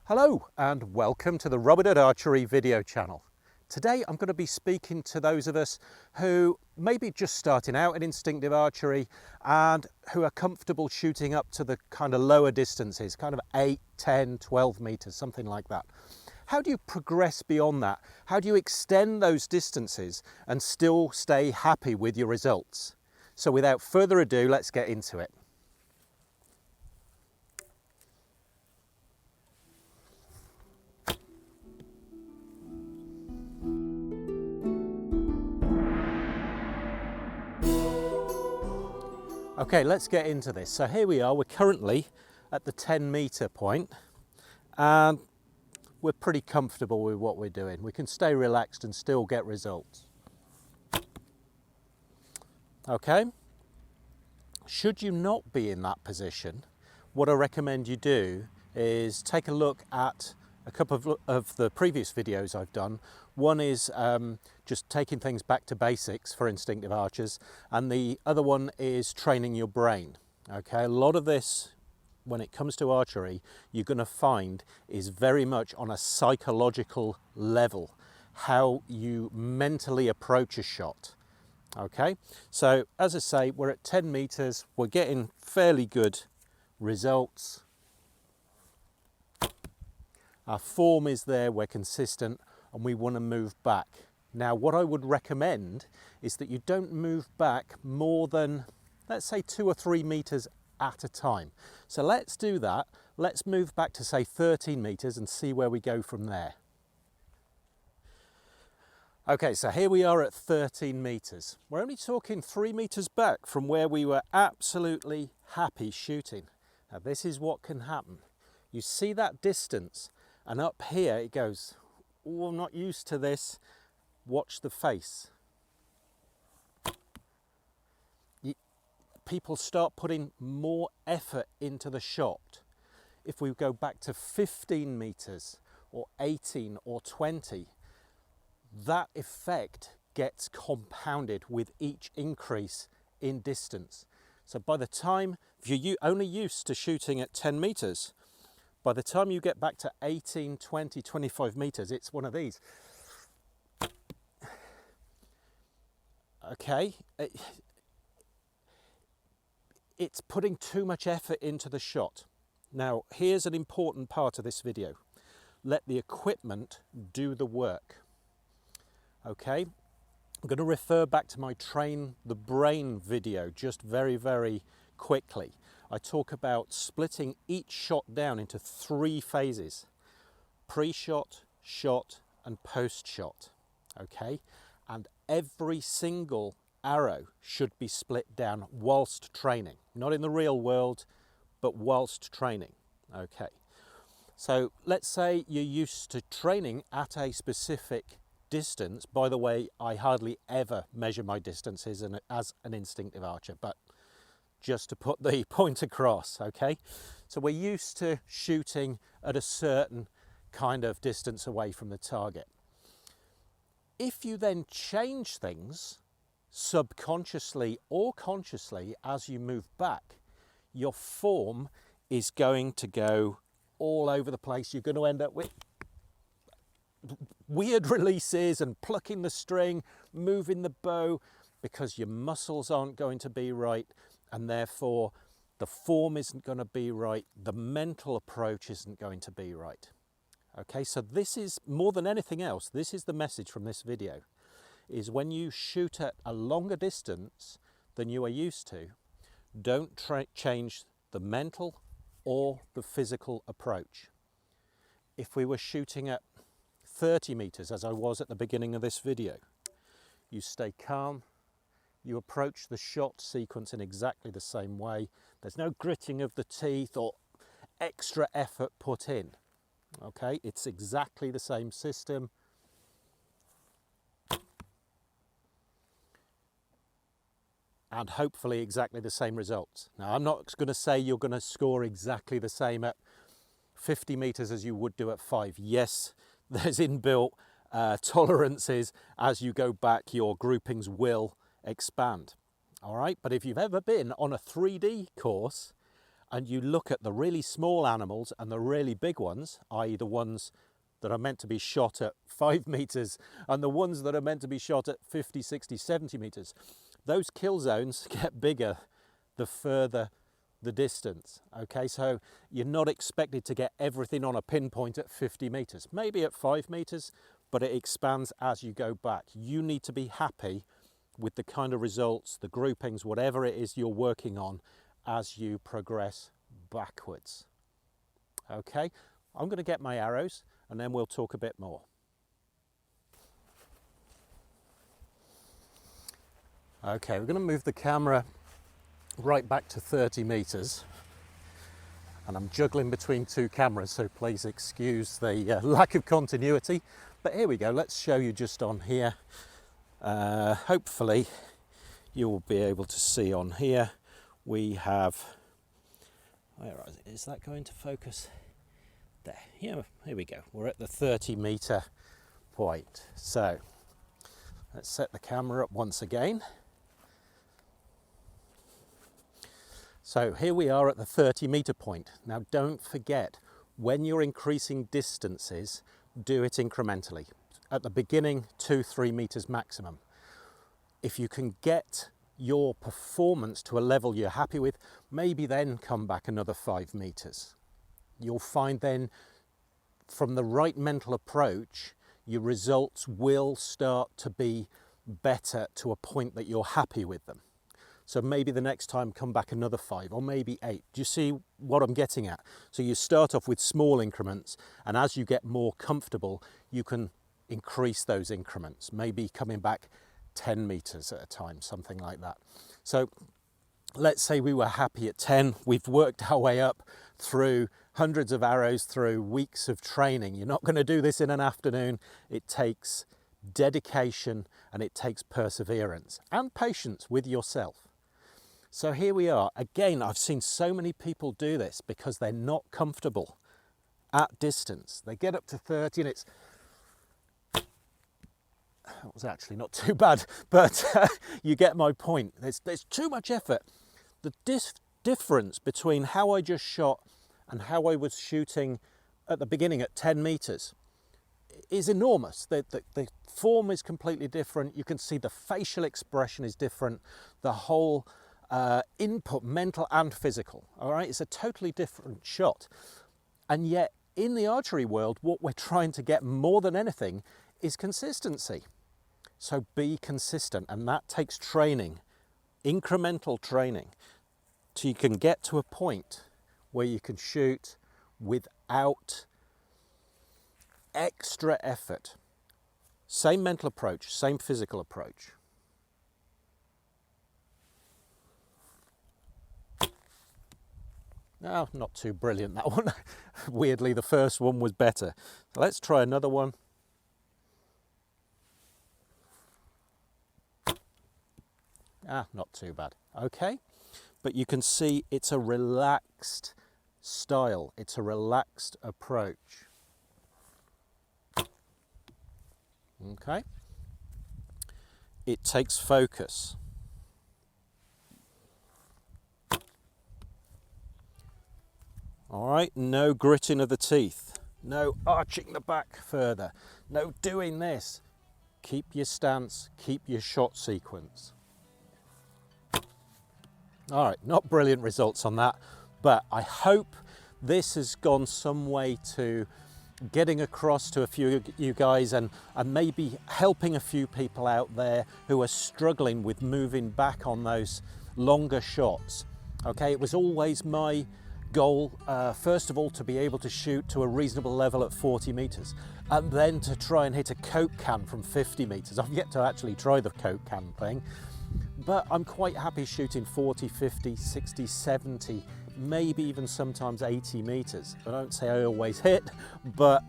Hello and welcome to the Robert at Archery video channel. Today I'm going to be speaking to those of us who may be just starting out in instinctive archery and who are comfortable shooting up to the kind of lower distances, kind of 8, 10, 12 meters, something like that. How do you progress beyond that? How do you extend those distances and still stay happy with your results? So without further ado, let's get into it. Okay, let's get into this. So here we are, we're currently at the 10-meter point and we're pretty comfortable with what we're doing. We can stay relaxed and still get results. Okay, should you not be in that position, what I recommend you do is take a look at a couple of the previous videos I've done. One is just taking things back to basics for instinctive archers, and the other one is training your brain. Okay, a lot of this, when it comes to archery, you're going to find is very much on a psychological level, how you mentally approach a shot. Okay, so as I say, we're at 10 meters, we're getting fairly good results. Our form is there, we're consistent, and we want to move back. Now, what I would recommend is that you don't move back more than, let's say, 2 or 3 meters at a time. So let's do that. Let's move back to, say, 13 meters and see where we go from there. Okay, so here we are at 13 meters. We're only talking 3 meters back from where we were absolutely happy shooting. Now, this is what can happen. You see that distance, and up here it goes, oh, I'm not used to this. Watch the face. People start putting more effort into the shot. If we go back to 15 meters or 18 or 20, that effect gets compounded with each increase in distance. So by the time, if you're only used to shooting at 10 meters, by the time you get back to 18, 20, 25 meters, it's one of these. Okay, it's putting too much effort into the shot. Now, here's an important part of this video. Let the equipment do the work. Okay, I'm going to refer back to my Train the Brain video just very, very quickly. I talk about splitting each shot down into 3 phases: pre-shot, shot, and post-shot. Okay, and every single arrow should be split down whilst training, not in the real world, but whilst training. Okay, so let's say you're used to training at a specific distance. By the way, I hardly ever measure my distances as an instinctive archer, but just to put the point across. Okay, so we're used to shooting at a certain kind of distance away from the target. If you then change things subconsciously or consciously as you move back, your form is going to go all over the place. You're going to end up with weird releases and plucking the string, moving the bow, because your muscles aren't going to be right, and therefore the form isn't going to be right, the mental approach isn't going to be right. Okay, so this is, more than anything else, this is the message from this video, is when you shoot at a longer distance than you are used to, don't change the mental or the physical approach. If we were shooting at 30 meters, as I was at the beginning of this video, you stay calm, you approach the shot sequence in exactly the same way. There's no gritting of the teeth or extra effort put in. Okay, it's exactly the same system. And hopefully exactly the same results. Now, I'm not going to say you're going to score exactly the same at 50 meters as you would do at 5. Yes, there's inbuilt tolerances. As you go back, your groupings will expand. All right, but if you've ever been on a 3D course and you look at the really small animals and the really big ones, i.e. the ones that are meant to be shot at 5 meters and the ones that are meant to be shot at 50, 60, 70 meters, those kill zones get bigger the further the distance. Okay, so you're not expected to get everything on a pinpoint at 50 meters, maybe at 5 meters, but it expands as you go back. You need to be happy with the kind of results, the groupings, whatever it is you're working on as you progress backwards. Okay, I'm going to get my arrows and then we'll talk a bit more. Okay, we're going to move the camera right back to 30 meters, and I'm juggling between two cameras, so please excuse the lack of continuity, but here we go. Let's show you just on here. Hopefully you will be able to see on here we have, where is that going to focus? There, yeah, here we go. We're at the 30 meter point. So let's set the camera up once again. So here we are at the 30 meter point. Now don't forget, when you're increasing distances, do it incrementally. At the beginning, 2-3 meters maximum. If you can get your performance to a level you're happy with, maybe then come back another 5 meters. You'll find then, from the right mental approach, your results will start to be better to a point that you're happy with them. So maybe the next time come back another 5 or maybe 8. Do you see what I'm getting at? So you start off with small increments, and as you get more comfortable, you can increase those increments, maybe coming back 10 meters at a time, something like that. So let's say we were happy at 10. We've worked our way up through hundreds of arrows, through weeks of training. You're not going to do this in an afternoon. It takes dedication and it takes perseverance and patience with yourself. So here we are. Again, I've seen so many people do this because they're not comfortable at distance. They get up to 30 and that was actually not too bad, but you get my point. There's too much effort. The difference between how I just shot and how I was shooting at the beginning at 10 meters is enormous. The form is completely different. You can see the facial expression is different. The whole input, mental and physical, all right? It's a totally different shot. And yet in the archery world, what we're trying to get more than anything is consistency. So be consistent, and that takes training, incremental training, till you can get to a point where you can shoot without extra effort. Same mental approach, same physical approach. Oh, not too brilliant, that one. Weirdly, the first one was better. So let's try another one. Not too bad. Okay, but you can see it's a relaxed style. It's a relaxed approach. Okay. It takes focus. All right, no gritting of the teeth, no arching the back further, no doing this. Keep your stance, keep your shot sequence. All right, not brilliant results on that, but I hope this has gone some way to getting across to a few of you guys and maybe helping a few people out there who are struggling with moving back on those longer shots. Okay, it was always my goal, first of all, to be able to shoot to a reasonable level at 40 meters and then to try and hit a Coke can from 50 meters. I've yet to actually try the Coke can thing, but I'm quite happy shooting 40, 50, 60, 70, maybe even sometimes 80 meters. I don't say I always hit, but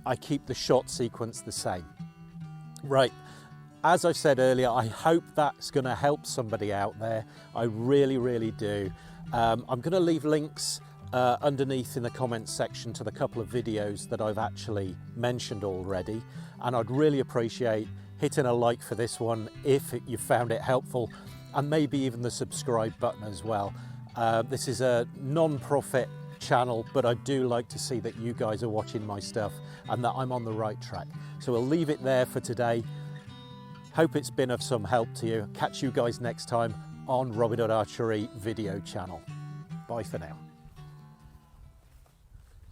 I keep the shot sequence the same. Right, as I said earlier, I hope that's going to help somebody out there. I really, really do. I'm going to leave links underneath in the comments section to the couple of videos that I've actually mentioned already, and I'd really appreciate hitting a like for this one if you found it helpful, and maybe even the subscribe button as well. This is a non-profit channel, but I do like to see that you guys are watching my stuff and that I'm on the right track. So we'll leave it there for today. Hope it's been of some help to you. Catch you guys next time on Robin Hood Archery video channel. Bye for now.